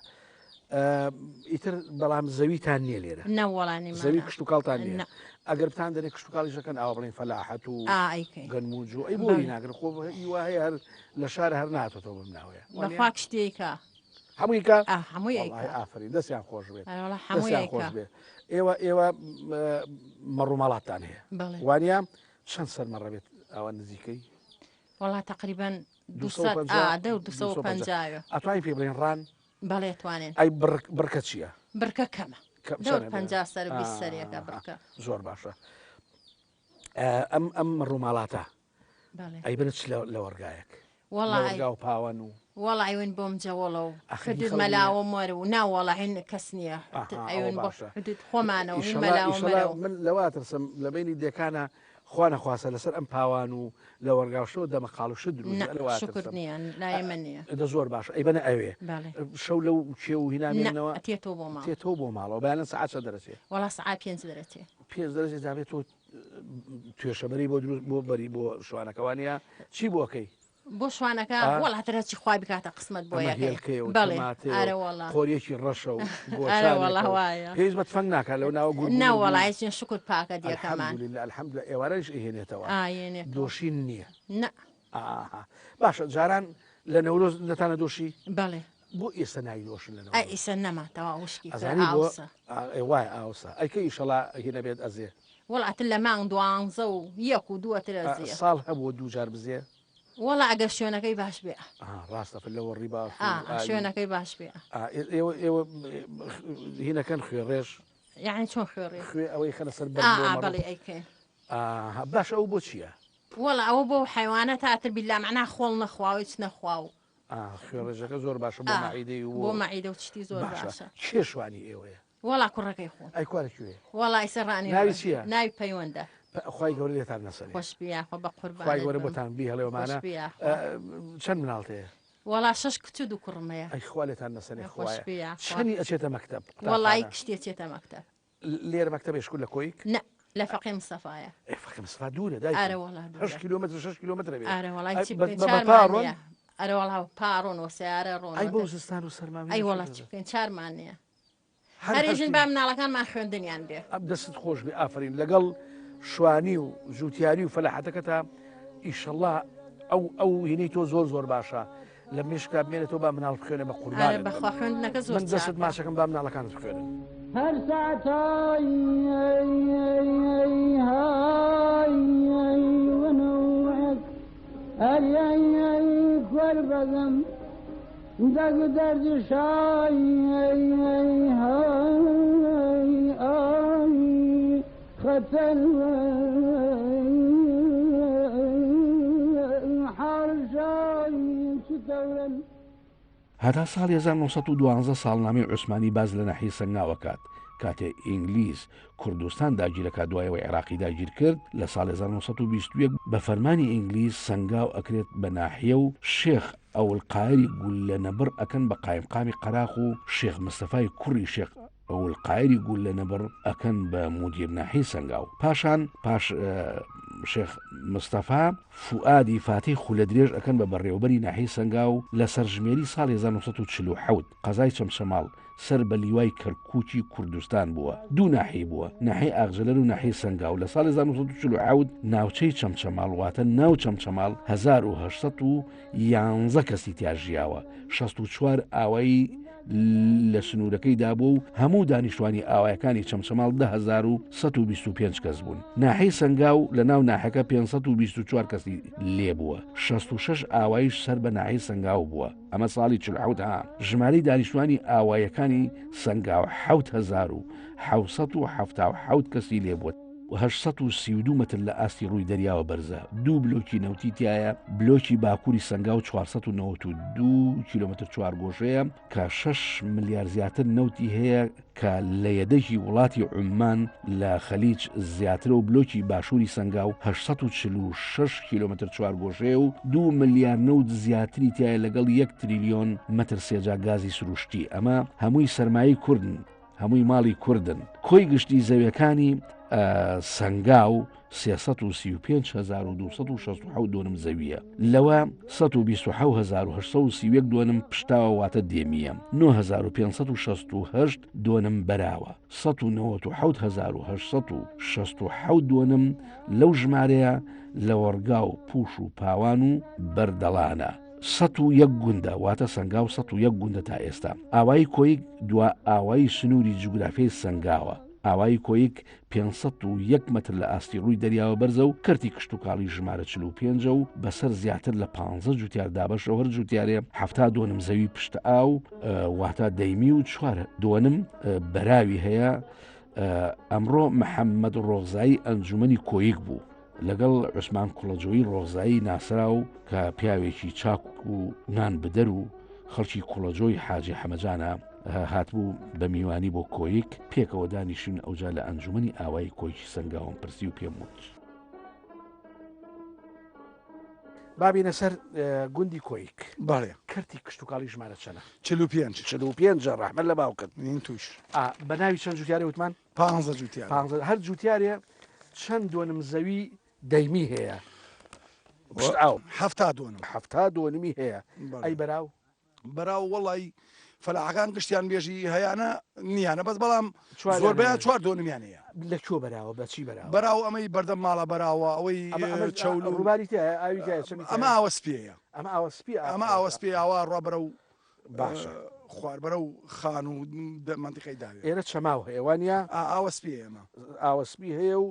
A: ئیتر بەڵام زەویتان نییە لێرە
B: نەوەڵانی
A: زەوی کشت و کاڵتان نیە ئەگەر بتان دەرێ کشت و کاڵیشەکەن ئاوا بڵین فەلاحەت و گەنموج و ئەی بۆی ناگرن خۆ هەیە هەر لە شارە هەر ناتۆتەوە بم ناوەیە
B: بەخوا کشتێکە
A: هەموویکە
B: هەمووی
A: ئافرین دەستیان خۆش بێت
B: هەمووی
A: خۆش بێت ئێوە مەڕوومەڵاتان هەیە وانە چەند سەرمەڕە بێت ئەوە نزیکەی
B: وڵا تقریبان 250
A: ئەتوانین پێ بڵێن ڕان
B: بەڵێ توانێن
A: ئەی بڕکە چییە؟
B: بڕکە کەمە 50 سەر 20 سەرێکە بڕکە
A: زۆر باشە ئەم ڕووماڵاتە ئەی بنت لە وەرگایەک وەڵا و پاوەن و
B: وەڵا ئەوێن بۆم جەوەڵە و حدود مەلاوە مۆرە و ناوەڵا هێن کەس نییە ئەوێن بۆ حدود خۆمانەوە مەلاوە
A: من لەوا ترسم لە بینی دێکانە خوا نەخواسە لەسەر ئەم پاوان و لە وەرگاوشەوە دەمەقاڵ و شت
B: شکردنیان لای من نییە
A: دە زۆر باش ئەی بەنە ئەوێ شەو لەو کێ و هینامێنەوە
B: تێتەوە بۆ ماڵ
A: تێتەوە بۆ ماڵەوە بەیانە سەعات دەرەچێت
B: وەڵا سەعات 5 دەرەچێت
A: 5 دەرەجێ دابێت تۆ توێشەبەری بۆ دروست بۆ بەری بۆ شوانەکەوانە چی بۆکەی
B: بۆ شوانەکە وەڵاتەرەی خوای بکاتە قسمت بۆ
A: خۆریەکی ڕەشە و
B: هیچ
A: بە فەنگ ناکات لەو ناوە گوڵ
B: ناوەڵایەن شکر پاکە دیەکەمان
A: الحەمد لە ئێوارەش ئێهێنێتەوە دۆشین نییە باشە جاران لە نەورۆز دەتانە دۆشی
B: بەڵێ
A: بۆ ئێستا ناوی دۆشن لە
B: ئیسە نەماتەوە وشکی
A: وای ئاوسە ئەیکە ئیشەڵا هێنە بێت ئەزێ
B: وەڵاتە لە مانگ دوانزە و یەک و دووەتر
A: ساڵ هەبووە دووجار بزێ
B: وەڵا ئەگەر شوێنەکەی باش بێ
A: ڕاستە لەوە ڕیبا
B: شوێنەکەی باش بێ
A: ئێوە هینەکەن خوێ ڕێژ
B: یعنی چۆن خوێ
A: خوێ ئەوەی خەنە سەر
B: بەڵێ ئەیکەین
A: باش ئەو بۆ چییە؟
B: وەڵا ئەوە بۆ حیوانە تاتر بیلا مەنا خۆڵ نەخواوی چ نەخوا و
A: خوێڕێژەکە زۆر باشە بۆ مەعیدەی و
B: بۆ مەعیدە و تشتی زۆر باشە
A: کێشوانی ئێوەیە
B: وەڵا کوڕەکەی خۆن
A: ئەی کوارەکوێ
B: وەڵا ئیسەڕانی
A: ناوی چییە؟
B: ناوی پەیوەندە
A: خی گەورە لێتان نەسەری
B: خۆش بیاخۆ بە قوربان
A: خی گەورە بۆتان بی هەڵێومانە چەند مناڵتەیە؟
B: وەڵا 6 کچ و 2 کوڕمەیە
A: ئەی خوا لێتان نەسەنێ خوایە چەندی ئەچێتە مەکتەب؟
B: وەڵای کشتێ چێتە مەکتەب
A: لێرە مەکتەبێ شکول لە کۆیک؟
B: نە لە فەقی مستەفایە
A: فەقی مستەفا دوورە دای 6 کیلومتر 6 کیلومتر بێت
B: ئەرە وەڵا پاڕۆن و سیارە ڕۆن
A: ئەی بۆ زستان و سەرما
B: ئەی وەڵا پێ 4مان نییە هەرێژن با مناڵەکانمان خوێندنیان بێ
A: دەست خۆش بێ ئافرین لەگەڵ شوانی و جوتیاری و فەلاحەتەکە تا ئیشەڵا ئەو هینەی تۆ زۆر زۆر باشە لە مێشکا بمێنێتەوە با مناڵ بخوێنێ بە قوربان
B: بەخوا خوێندنەکە زۆر
A: من دەست ماشەکەم با مناڵەکانت بخوێنن
F: هەر ساعتای کوەر بەگەم دەگ دەردی شای خەتەر
C: هەتا ساڵ 1912 ساڵنامەی عوسمانی باز لە ناحیە سەنگاوەکات کاتێ ئینگلیز کوردستان داگیرەکە دوایەوە عێراقی داگیر کرد لە ساڵ 1920 بە فەرمانی ئینگلیز سەنگاو ئەکرێت بە ناحیە و شێخ ئەوڵقایری گول لە نەبڕ ئەکەن بە قایمقامی قەراق و شێخ مستەفای کوڕی شێخ ئەوڵقایری گول لە نەبڕ ئەکەن بە مدیر ناحیە سەنگاو پاش شێخ مستەفا فوئادی فاتەی خولە درێژ ئەکەن بە بەڕێوەبەری ناحیە سەنگاو لە سەرژمێری ساڵی 1940 قەزای چەمشەماڵ سەر بە لیوای کەرکووکی کوردستان بووە دوو ناحی بووە ناحی ئاغژەلەر و ناحی سەنگاو لە ساڵی 1940 ناوچەی چەمچەماڵ واتە ناو چەمچەماڵ 1911 کەسی تیاژیاوە 64 ئاوایی لە سنوورەکەی دابوو و هەموو دانیشتوانی ئاوایەکانی چەمچەماڵ 10125 کەس بوون ناحی سەنگاو لە ناو ناحەکە 524 کەسی لێبووە 66 ئاوایش سەر بە ناحی سەنگاو بووە ئەمە ساڵی 40 ژمارەی دانیشتوانی ئاوایەکانی سەنگاو 7,777 کەسی لێبووە 832 متر لە ئاستی ڕووی دەریاوە بەرزە دوو بلۆکی نەوتی تایە بلۆکی باکووری سەنگاو 492 کیلومتر چوارگۆشەیە کە 6 ملیار زیاتر نەوتی هەیە کە لە یەدەکی وڵاتی عومان لە خەلیج زیاترە و بلۆکی باشووری سەنگاو 846 کیلومتر چوارگۆشەیە و 2 ملیار نەوت زیاتری تایە لەگەڵ 1 تریلیۆن متر سێجا گازی سروشتی ئەمە هەمووی سەرمایی کوردن هەمووی ماڵی کوردن کۆی گشتی زەویەکانی سەنگاو 335,267 دۆنم زەویە لەوە 127,831 دۆنم پشتاوە واتە دێمیە 9,568 دۆنم بەراوە 197,867 دۆنم لەو ژمارەیە لە وەرگاو پوش و پاوان و بەردەڵانە 101 گوندە واتە سەنگاو 101 گوندە تا ئێستا ئاوایی کۆیک دوا ئاوایی سنووری جوگرافیای سەنگاوە ئاوایی کۆیک 501 متر لە ئاستی ڕووی دەریاوە بەرزە و کەرتی کشت و کاڵی ژمارە 45 و بەسەر زیاتر لە 15 جوتیار دابەشەوە هەر جوتیارێ 7 دۆنم زەوی پشتە ئاو واتە دەیمی و 4 دۆنم بەراوی هەیە ئەمڕۆ محەممەد ڕۆغزایی ئەنجومەنی کۆیک بوو لەگەڵ عوسمان کوڵەجۆی ڕۆزایی ناسرا و کە پیاوێکی چاک و نان بدەر و خەڵکی کوڵەجۆی حاجی حەمەجانە هاتبوو بە میوانی بۆ کۆیک پێکەوە دانیشن ئەوجا لە ئەنجومنی ئاوای کۆیکی سنگاوم پرسی و پێم وت
A: بابینە سەر گوندی کۆیک
G: بەڵێ
A: کردی کشت و کاڵی ژمارە چەنە
G: 45
A: ڕەحمەت لە باوکت
G: توش
A: بە ناوی چەند جوتیارە وتمان
G: 15 جوتیار
A: هەر جوتیارێ چەند دۆنم زەوی دەیمی هەیە هەفتا دۆنمی هەیە ئەی بەراو
G: بەراو وەڵی فەلاحەکان گشتیان بێژی هەیەە نیانە بەس بەڵام زۆربیان 4 دۆنمیان هەیە
A: لە کۆ بەراوە بەچی
G: بەراو ئەمەی بەردەم ماڵە بەراوە ئەوەی چەول
A: ڕووباری
G: ئەمە ئاوەسپێیە ئەمە ئاوەسپێ ئاوا ڕابرە و
A: باشە
G: خواربەرە و خان و منتیقەی داوێت
A: ئێرە چەماو هەیەوانە
G: ئاوەسپێ ئەمە
A: ئاوەسپی هەیە و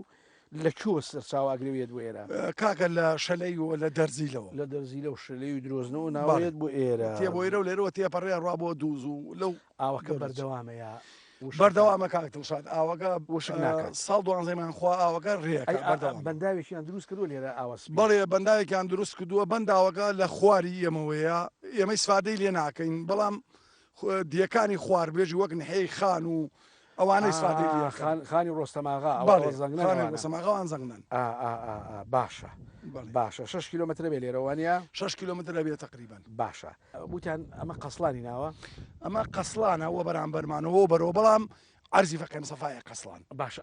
A: لە کووە سەرچاواگرێت بۆ ئێرە
G: کاکە لە شەلەی و لە دەرزیلەوە
A: لە دەرزی لە و شلەی و درۆزنەوە ناوێت بۆ ئێرە
G: تێ بۆ ئێرە و لێرەوە تێپەڕێ ڕوا بۆ دووز و لەو
A: ئاوەکە بەردەوامەیە
G: بەردەوامە کاکتڵشاد ئاوەکە ساڵ دوانزەیمان خوا ئاوەکە ڕێک
A: بەنداوێکیان دروست کردو لێرە ئاوەس
G: بەڵێ بەنداوێکیان دروست کردووە بەنداوەکە لە خواری ئێمەوەیە ئێمەی سفادەی لێ ناکەین بەڵام دیەکانی خواربێژی وەک نحەی خان و ئەوانەی سفادەی
A: خانی ڕۆستەماغا
G: ڕۆستەماغاوان زەنگنن
A: باشە 6 کیلومتر بێ لێرەوانە
G: 6 کیلومتر بێت تقریبان
A: باشە وتیان ئەمە قەسڵانی ناوە
G: ئەمە قەسڵانە وە بەرامبەرمانەوە بەرەوە بەڵام عەرزی فەکەن سەفایە قەسڵان
A: باش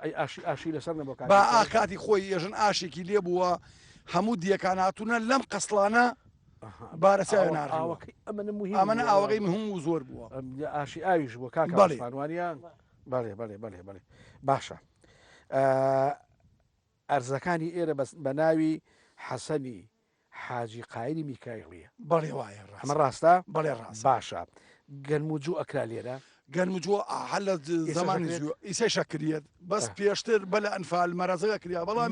A: ئاشی لەسەر نەبوو
G: با ئاکاتی خۆی ێژن ئاشێکی لێ بووە هەموو دیەکان هاتوونە لەم قەسڵانە بارەسیاوی ناڕەوەکەی ئەمەە ئاوەکەی مهم و زۆر بووە
A: ئاشی ئاویش بووە کاکەوانیان بەڵێ باشە ئەرزەکانی ئێرە بە ناوی حەسەنی حاجی قایری میکایڵیە
G: بەڵێ وایە
A: ئەمە ڕاستە
G: بەڵێ ڕاست
A: باشە گەنموجوو ئەکرا لێرە
G: گەنمجووە هەل لە زمانی ئیسای شەکرێت بەس پێشتر بە لە ئەنفال مەرەزەکە کریا بەڵام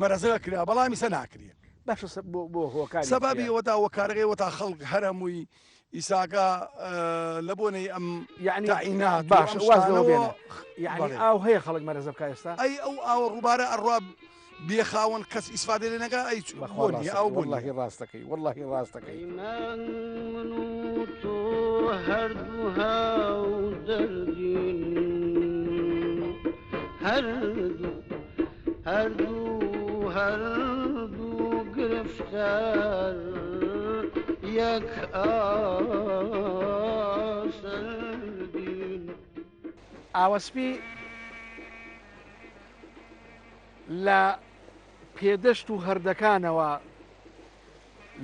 G: مەرەزەکە کرا بەڵامی سە ناکرێت
A: باشە بۆ هۆکاری
G: سەبابی ئەوەتا وەکارەکەی وەتا خەڵک هەرەمووی ئیساکە لە بۆنەی ئەم
A: یعنیینات باش یعنی ئاو هەیە خەڵک مەرەزە بکە ئێستا
G: ئەی ئەو ئاوە ڕووبارە ئەڕاب بێخاوەن کەس ئیسفادە لێ نەگا ئەی ئەو
A: واللهی ڕاستەکەی واللهی ڕاستەکەی
F: هەردوو هاو دەردین هەردوو گرفتار یەک ئاسەردین
A: ئاوەسپی لە پێدەشت و هەردەکانەوە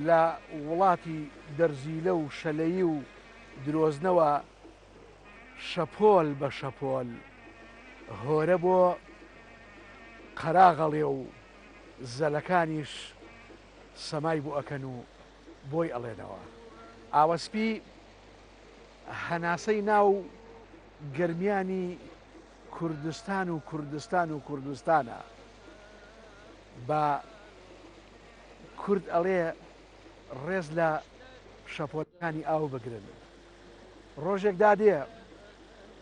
A: لە وڵاتی دەرزیلە و شەلەیی و درۆزنەوە شەپۆل بە شەپۆل هۆرە بۆ قەراغەڵێ و زەلەکانیش سەمای بۆ ئەکەن و بۆی ئەڵێنەوە ئاوەسپی هەناسەی ناو گەرمیانی کوردستان و کوردستانە بە کورد ئەڵێ ڕێز لە شەپۆلەکانی ئاو بگرن ڕۆژێک دادێ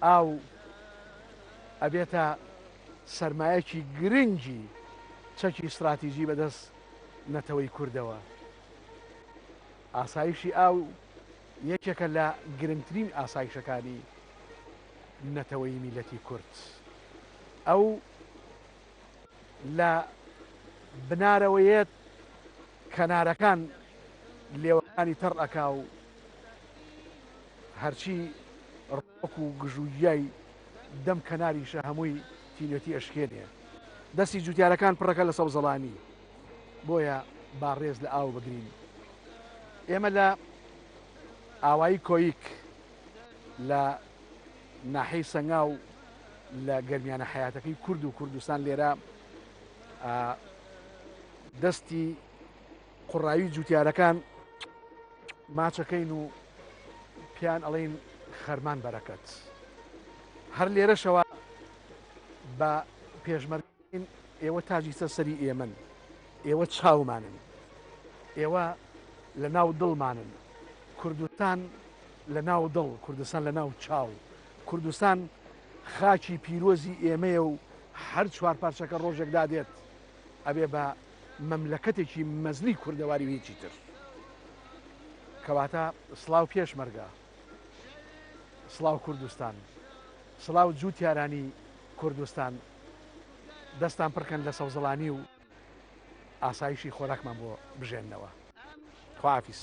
A: ئاو ئەبێتە سەرمایەکی گرنگی چەکی استراتیژی بەدەست نەتەوەی کوردەوە ئاسایشی ئاو یەکێکە لە گرنگترین ئاسایشەکانی نەتەوەی میلەتی کورد ئەو لە بنارەوەیەت کەنارەکان لێوەکانی تەڕ ئەکا و هەرچی ڕۆک و گژوگیای دەم کەناریشە هەمووی تینەتی ئەشکێنێ دەستی جوتیارەکان پڕەکە لە سەوزەڵانی بۆیە با ڕێز لە ئاو بگرین ئێمە لە ئاوایی کۆیک لە ناحەی سەنگاو لە گەرمیانە حیاتەکەی کورد و کوردستان لێرە دەستی قوڕاوی جوتیارەکان ماچەکەین و پیان ئەڵێن خەرمان بەرەکەت هەر لێرەشەوە بە پێشمەرگین ئێوە تاجیسە سەری ئێمن ئێوە چاومانن ئێوە لە ناو دڵمانن کوردستان لە ناو دڵ کوردستان لە ناو چاو کوردستان خاکی پیرۆزی ئێمەیە و هەر چوار پارچەکە ڕۆژێک دادێت ئەبێ بە مەملەکەتێکی مەزنی کوردەواری هیچی تر کەواتە سڵاو پێشمەرگە سڵاو کوردستان سڵاو جووتیارانی کوردستان دەستان پڕکەن لە سەوزەڵانی و ئاسایشی خۆراکمان بۆ بژێننەوە. خواحافیز.